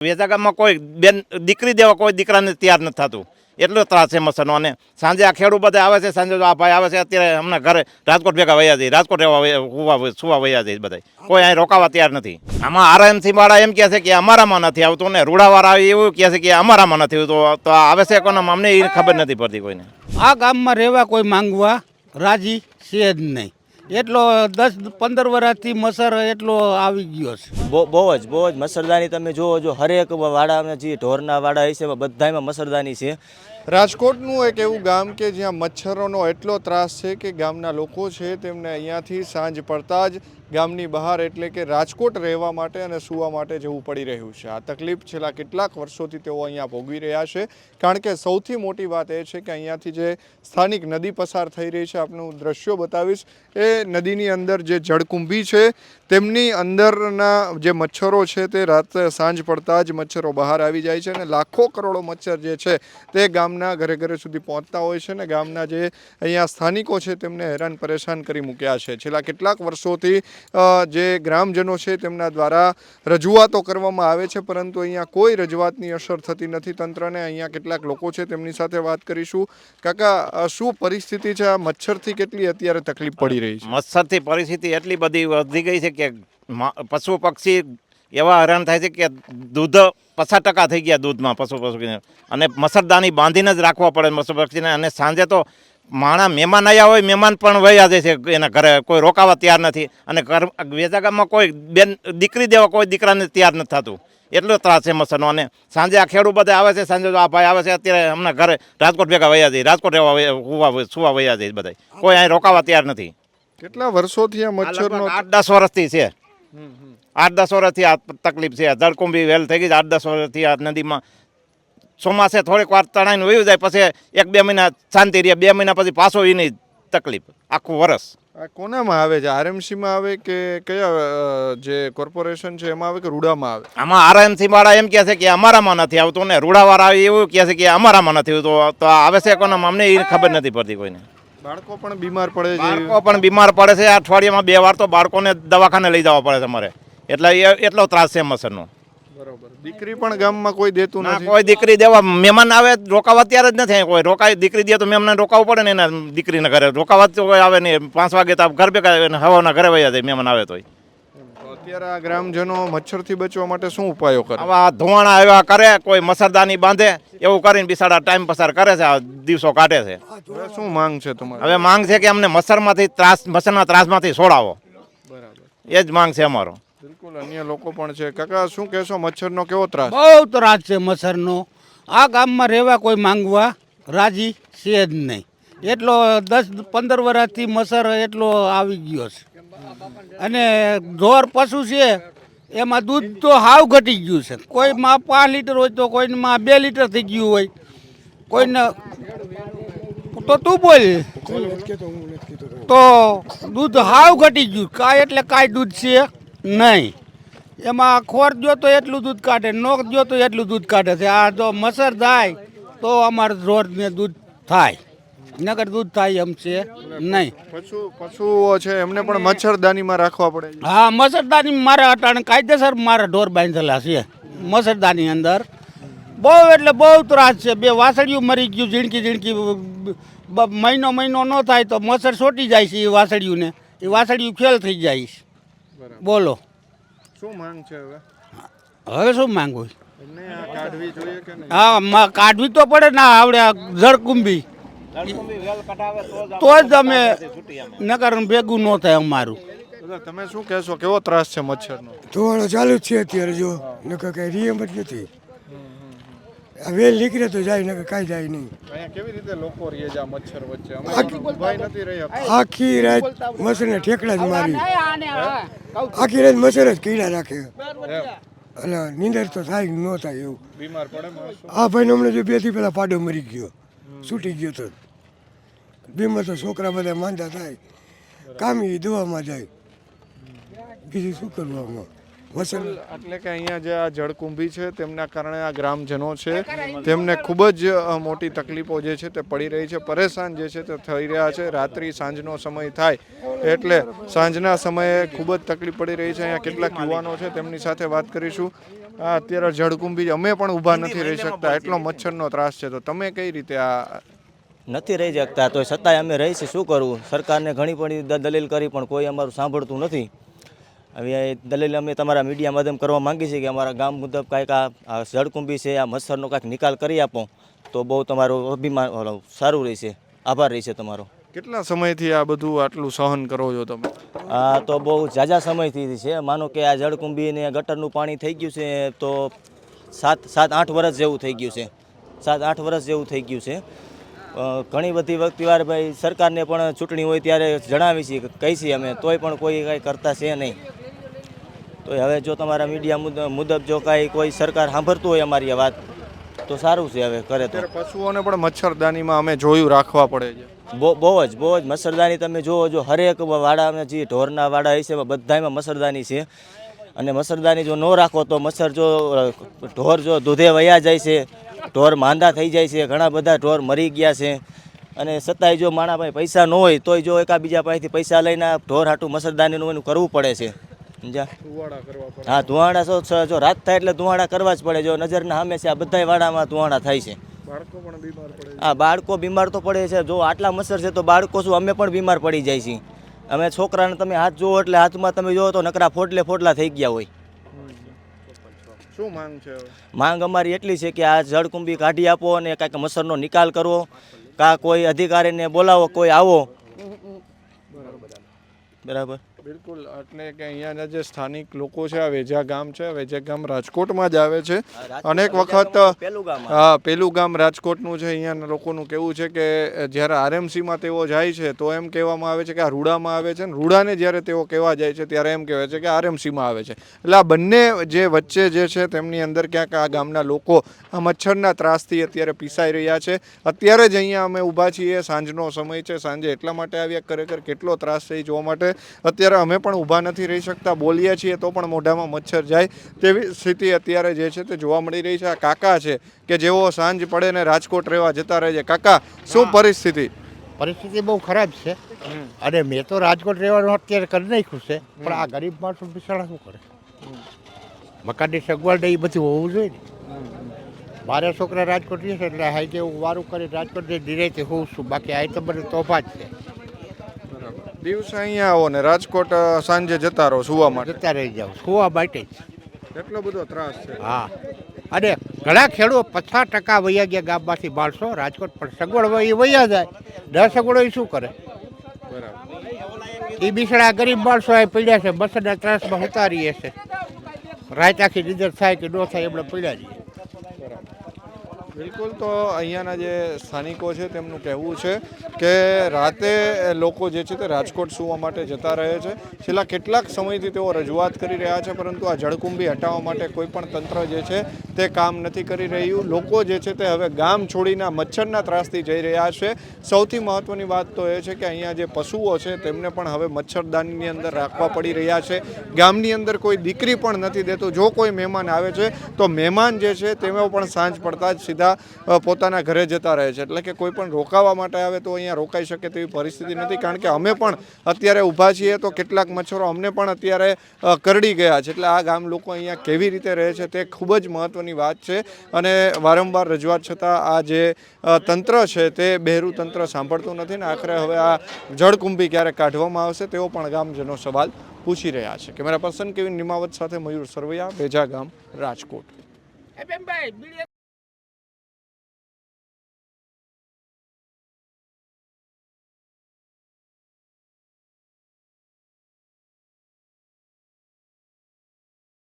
વેજા ગામમાં કોઈ બેન દીકરી દેવા કોઈ દીકરાને તૈયાર નથી થતું, એટલો ત્રાસ છે મચ્છરનો. અને સાંજે આ ખેડૂત બધા આવે છે, સાંજે આ ભાઈ આવે છે, અત્યારે હમણાં ઘરે રાજકોટ ભેગા વયા જાય, રાજકોટ રહેવા સુવા વયા જાય બધા, કોઈ અહીં રોકાવા તૈયાર નથી. આમાં આરએમસી વાળા એમ કહે છે કે અમારામાં નથી આવતું, ને રૂડાવાળા એવું કહે છે કે અમારામાં નથી આવતું, તો આવે છે કોને અમને એ ખબર નથી પડતી કોઈને. આ ગામમાં રહેવા કોઈ માંગવા રાજી છે જ નહીં, એટલો 10-15 વર્ષથી મચ્છર એટલો આવી ગયો છે. બહુ જ મચ્છરદાની તમે જો હરેક વાડાના જે ઢોરના વાડા છે બધામાં મચ્છરદાની છે. રાજકોટનું એક એવું ગામ કે જ્યાં મચ્છરોનો એટલો ત્રાસ છે કે ગામના લોકો છે તેમને અહીંયાથી સાંજ પડતા જ ગામની બહાર એટલે કે રાજકોટ રહેવા માટે અને સૂવા માટે જવું પડી રહ્યું છે. આ તકલીફ છેલ્લા કેટલાક વર્ષોથી તેઓ અહીંયા ભોગવી રહ્યા છે, કારણ કે સૌથી મોટી વાત એ છે કે અહીંયાથી જે સ્થાનિક નદી પસાર થઈ રહી છે, આપનું દ્રશ્યો બતાવીશ, એ નદીની અંદર જે જળકુંભી છે તેમની અંદરના જે મચ્છરો છે તે રાત્રે સાંજ પડતા જ મચ્છરો બહાર આવી જાય છે, અને લાખો કરોડો મચ્છર જે છે તે ગામના ઘરે ઘરે સુધી પહોંચતા હોય છે, અને ગામના જે અહીંયા સ્થાનિકો છે તેમને હેરાન પરેશાન કરી મૂક્યા છે. છેલ્લા કેટલાક વર્ષોથી જે ગ્રામજનો છે તેમના દ્વારા રજૂઆતો કરવામાં આવે છે, પરંતુ અહીંયા કોઈ રજૂઆતની અસર થતી નથી તંત્રને. અહીંયા કેટલાક લોકો છે તેમની સાથે વાત કરીશું. કાકા, શું પરિસ્થિતિ છે? આ મચ્છરથી કેટલી અત્યારે તકલીફ પડી રહી છે? મચ્છરથી પરિસ્થિતિ એટલી બધી વધી ગઈ છે કે પશુ પક્ષી એવા હેરાન થાય છે કે દૂધ 50% થઈ ગયા દૂધમાં પશુ પક્ષીને, અને મચ્છરદાની બાંધીને જ રાખવા પડે પશુ પક્ષીને. અને સાંજે તો માણા મહેમાન આવ્યા હોય, મહેમાન પણ વયા જાય છે એના ઘરે, કોઈ રોકાવા તૈયાર નથી. અને વેજા ગામમાં કોઈ બેન દીકરી દેવા કોઈ દીકરાને તૈયાર નથી થતું, એટલો ત્રાસ છે મચ્છરનો. અને સાંજે આ ખેડૂત બધા આવે છે, સાંજે આ ભાઈ આવે છે, અત્યારે હમણાં ઘરે રાજકોટ ભેગા વયા જાય, રાજકોટ રહેવા સુવા વયા જાય બધા, કોઈ અહીં રોકાવા તૈયાર નથી. કેટલા વર્ષોથી આ મચ્છરનો? 8-10 વર્ષથી છે. 8-10 વર્ષથી આ તકલીફ છે. જળકુંભી વેલ થઈ ગઈ છે 8-10 વર્ષથી આ નદીમાં. ચોમાસે થોડીક વાર તણાઈને વયું જાય, પછી 1-2 મહિના શાંતિ રહે, 2 મહિના પછી પાછો એની તકલીફ આખું વર્ષ. આ કોનામાં આવે છે? આરએમસીમાં આવે કે કયા જે કોર્પોરેશન છે એમાં આવે કે રૂડામાં આવે? આમાં આરએમસી વાળા એમ કહે છે કે અમારામાં નથી આવતું, ને રૂડાવાળા એવું કહે છે કે અમારામાં નથી આવતું, તો આવે છે કોને અમને એ ખબર નથી પડતી કોઈને. બાળકો પણ બીમાર પડે છે? બાળકો પણ બીમાર પડે છે. અઠવાડિયામાં 2 વાર તો બાળકોને દવાખાને લઈ જવા પડે છે અમારે, એટલે એટલો ત્રાસ છે મચ્છરનો. બરોબર. દીકરી પણ ગામમાં કોઈ દેતું નથી? કોઈ દીકરી દેવા મહેમાન આવે રોકાવા ત્યારે જ નથી કોઈ રોકાય. દીકરી દે તો મહેમાન રોકાવું પડે ને, એના દીકરીના ઘરે રોકાવા તો કોઈ આવે નહીં. 5 વાગે તો ઘર ભેગા હવાના ઘરે વયા જાય મહેમાન આવે તોય. અત્યારે આ ગ્રામજનો મચ્છરથી બચવા માટે શું ઉપાયો કરે? આવા ધોવાણા આવ્યા કરે, કોઈ મચ્છરદાની બાંધે, એવું કરીને બિસાડા ટાઈમ પસાર કરે છે, આ દિવસો કાઢે છે. હવે શું માંગ છે તમારી? હવે માંગ છે કે અમને મચ્છરના ત્રાસમાંથી છોડાવો, બરાબર, એ જ માંગ છે અમારો. બિલકુલ. અન્ય લોકો પણ છે. કાકા, શું કહેશો? મચ્છરનો કેવો ત્રાસ? બહુ ત્રાસ છે મચ્છરનો. આ ગામમાં રહેવા કોઈ માંગવા રાજી છે જ નહીં, એટલો 10-15 વર્ષથી મચ્છર એટલો આવી ગયો છે. અને ઢોર પશુ છે એમાં દૂધ તો હાવ ઘટી ગયું છે. કોઈમાં 5 લીટર હોય તો કોઈમાં 2 લીટર થઈ ગયું હોય, કોઈને તો તું બોલ તો દૂધ હાવ ઘટી ગયું. કાંઈ એટલે કાંઈ દૂધ છે નહીં. એમાં ખોર જો તો એટલું દૂધ કાઢે, નો જો તો એટલું દૂધ કાઢે છે. આ જો મચ્છર થાય તો અમારે ઢોરને દૂધ થાય, નકર દૂધ થાય એમ છે નહીં. પશુઓ છે એમને પણ મચ્છરદાનીમાં રાખવા પડે? હા, મચ્છરદાની મારે અટાણે કાયદેસર મારા ઢોર બાંધેલા છે મચ્છરદાની અંદર. બહુ એટલે બહુ ત્રાસ છે. 2 વાસળિયું મરી ગયું, ઝીણકી મહિનો ન થાય તો મચ્છર છોટી જાય છે એ વાસળિયુંને, એ વાસળિયું ખેલ થઈ જાય છે. બોલો શું માંગ છે હવે? હવે શું માંગવું? કાઢવી જોઈએ કે નહીં? હા, કાઢવી તો પડે ને. આવડે જળકુંભી તો જ અમે, નકર ભેગું ન થાય અમારું. તમે શું કહેશો? કેવો ત્રાસ છે મચ્છરનો? ધોવાણો ચાલુ જ છે અત્યારે. જો નકર કઈ રિયમ જ નથી. વેલ નીકળે તો જાય, નકર કાંઈ જાય નહીં. અહીંયા કેવી રીતે લોકો રહે છે આ મચ્છર વચ્ચે? અમે ઉભાઈ નથી રહ્યા. આખી રાત મચ્છરને ઠેકડા જ મારી, આખી રાત મચ્છર જ કીડા રાખે. અને નીંદર તો થાય ન થાય એવું. બીમાર પડે માણસો? આ ભાઈને હમણાં જો 2 દી પહેલા પાડો મરી ગયો, છૂટી ગયો તો. બીમાર તો છોકરા બધા માંદા થાય, કામી દવામાં જાય, બીજું શું કરવાનું? એટલે કે અહીંયા જે આ જળકુંભી છે તેમના કારણે આ ગ્રામજનો છે તેમને ખૂબ જ મોટી તકલીફો જે છે તે પડી રહી છે, પરેશાન જે છે તે થઈ રહ્યા છે. રાત્રિ સાંજનો સમય થાય એટલે સાંજના સમયે ખૂબ જ તકલીફ પડી રહી છે. અહીંયા કેટલાક યુવાનો છે તેમની સાથે વાત કરીશું. આ અત્યારે જળકુંભી અમે પણ ઊભા નથી રહી શકતા, એટલો મચ્છરનો ત્રાસ છે. તો તમે કઈ રીતે આ નથી રહી શકતા તો છતાંય અમે રહીશું, શું કરવું? સરકારને ઘણી પણ દલીલ કરી પણ કોઈ અમારું સાંભળતું નથી. હવે એ દલીલ અમે તમારા મીડિયા માધ્યમ કરવા માંગીએ છીએ કે અમારા ગામ મુજબ કાંઈક આ જળકુંભી છે, આ મચ્છરનો કાંઈક નિકાલ કરી આપો તો બહુ તમારું અભિમાન સારું રહેશે. આભાર રહેશે તમારો. કેટલા સમયથી આ બધું આટલું સહન કરો છો તમે? આ તો બહુ ઝાઝા સમયથી છે. માનો કે આ જળકુંભી ને ગટરનું પાણી થઈ ગયું છે તો 7-8 વર્ષ જેવું થઈ ગયું છે. 7-8 વર્ષ જેવું થઈ ગયું છે. ઘણી બધી વખત વાર ભાઈ સરકારને પણ ચૂંટણી હોય ત્યારે જણાવી છીએ, કહી છીએ અમે, તોય પણ કોઈ કાંઈ કરતા છે નહીં. તો હવે જો તમારા મીડિયા મુજબ જો કાંઈ કોઈ સરકાર સાંભળતું હોય અમારી આ વાત તો સારું છે. હવે કરે તો અત્યારે પશુઓને પણ મચ્છરદાનીમાં અમે જોયું રાખવા પડે છે. બહુ જ મચ્છરદાની તમે જુઓ, જો હરેક વાડામાં જે ઢોરના વાડા હોય છે બધામાં મચ્છરદાની છે. અને મચ્છરદાની જો ન રાખો તો મચ્છર જો ઢોર જો દૂધે વયા જાય છે, ઢોર માંદા થઈ જાય છે, ઘણા બધા ઢોર મરી ગયા છે. અને છતાંય જો માણા ભાઈ પૈસા ન હોય તોય જો એકાબીજા પાસેથી પૈસા લઈને ઢોર હાટું મચ્છરદાનીનું એનું કરવું પડે છે. સમજ્યા? હા, ધુવાડા જો રાત થાય એટલે ધુવાડા કરવા જ પડે. જો નજરના સામે છે આ બધા વાડામાં ધુવાડા થાય છે. હા, બાળકો બીમાર તો પડે છે. જો આટલા મચ્છર છે તો બાળકો શું, અમે પણ બીમાર પડી જાય છીએ. અમે છોકરાને તમે હાથ જુઓ એટલે હાથમાં તમે જુઓ તો નકરા ફોટલા થઈ ગયા હોય. શું માંગ છે? માંગ અમારી એટલી છે કે આ જળકુંભી કાઢી આપો અને કાંઈક મચ્છરનો નિકાલ કરવો, કાં કોઈ અધિકારીને બોલાવો, કોઈ આવો. બરાબર. બિલકુલ. એટલે કે અહીંયાના જે સ્થાનિક લોકો છે, આ વેજા ગામ છે, વેજા ગામ રાજકોટમાં જ આવે છે. અનેક વખત હા, પેલું ગામ રાજકોટનું છે. અહીંયાના લોકોનું કહેવું છે કે જ્યારે આરએમસીમાં તેઓ જાય છે તો એમ કહેવામાં આવે છે કે આ રૂડામાં આવે છે, ને રૂડાને જ્યારે તેઓ કહેવા જાય છે ત્યારે એમ કહેવાય છે કે આરએમસીમાં આવે છે. એટલે આ બંને જે વચ્ચે જે છે તેમની અંદર ક્યાંક આ ગામના લોકો આ મચ્છરના ત્રાસથી અત્યારે પીસાઈ રહ્યા છે. અત્યારે જ અહીંયા અમે ઊભા છીએ, સાંજનો સમય છે, સાંજે એટલા માટે આવ્યા ખરેખર કેટલો ત્રાસ છે એ જોવા માટે. અત્યારે અમે પણ ઊભા નથી રહી શકતા, બોલીએ છીએ તો પણ મોઢામાં મચ્છર જાય તેવી સ્થિતિ અત્યારે જે છે તે જોવા મળી રહી છે. આ કાકા છે કે જેઓ સાંજ પડે ને રાજકોટ રહેવા જતા રહે છે. કાકા, શું પરિસ્થિતિ? પરિસ્થિતિ બહુ ખરાબ છે. અને મેં તો રાજકોટ રહેવાનું અત્યારે કરી નાખ્યું છે, પણ આ ગરીબ માણસો બિચારા શું કરે? મકાનની સગવડ એ બધું હોવું જોઈએ ને. મારા છોકરા રાજકોટ રહે છે એટલે હાઈ જેવું વારું કરી રાજકોટ નિરાયતે હોઉં છું. બાકી આ તો બધું તોફા જ છે. દિવસે અહીંયા આવો ને રાજકોટ સાંજે જતા રહો સુવા માટે? જતા રહી જાવ સુવા માટે જ. એટલો બધો ત્રાસ છે. હા, અને ઘણા ખેડૂતો 50% વૈયા ગયા ગામમાંથી માણસો રાજકોટ, પણ સગવડ હોય એ વૈયા જાય. ન સગવડ એ શું કરે? એ બિચારા ગરીબ માણસો આ પીડ્યા છે, મચ્છરના ત્રાસમાં ઉતારીએ છે. રાત આખી નિદર થાય કે ન થાય એમણે પીડ્યા રહીએ. બિલકુલ. તો અહીંયાના જે સ્થાનિકો છે તેમનું કહેવું છે કે રાતે લોકો જે છે તે રાજકોટ સુવા માટે જતા રહે છે. છેલ્લા કેટલાક સમયથી તેઓ રજૂઆત કરી રહ્યા છે, પરંતુ આ જળકુંભી હટાવવા માટે કોઈ પણ તંત્ર જે છે તે કામ નથી કરી રહ્યું. લોકો જે છે તે હવે ગામ છોડીને મચ્છરના ત્રાસથી જઈ રહ્યા છે. સૌથી મહત્ત્વની વાત તો એ છે કે અહીંયા જે પશુઓ છે તેમને પણ હવે મચ્છરદાનીની અંદર રાખવા પડી રહ્યા છે. ગામની અંદર કોઈ દીકરી પણ નથી દેતું. જો કોઈ મહેમાન આવે છે તો મહેમાન જે છે તેઓ પણ સાંજ પડતા જ સીધા પોતાના ઘરે જતા રહે છે. એટલે કે કોઈ પણ રોકાવા માટે આવે તો અહીંયા રોકાઈ શકે તેવી પરિસ્થિતિ નથી. કારણ કે અમે પણ અત્યારે ઊભા છીએ તો કેટલાક મચ્છરો અમને પણ અત્યારે કરડી ગયા છે. એટલે આ ગામ લોકો અહીંયા કેવી રીતે રહે છે તે ખૂબ જ મહત્ત્વની વાત છે. અને વારંવાર રજૂઆત છતાં આ જે તંત્ર છે તે બહેરું તંત્ર સાંભળતું નથી. ને આખરે હવે આ જળકુંભી ક્યારે કાઢવામાં આવશે તેવો પણ ગામજનો સવાલ પૂછી રહ્યા છે. કેમેરા પર્સન કેવિન નિમાવત સાથે મયુર સરવૈયા, બેજા ગામ, રાજકોટ.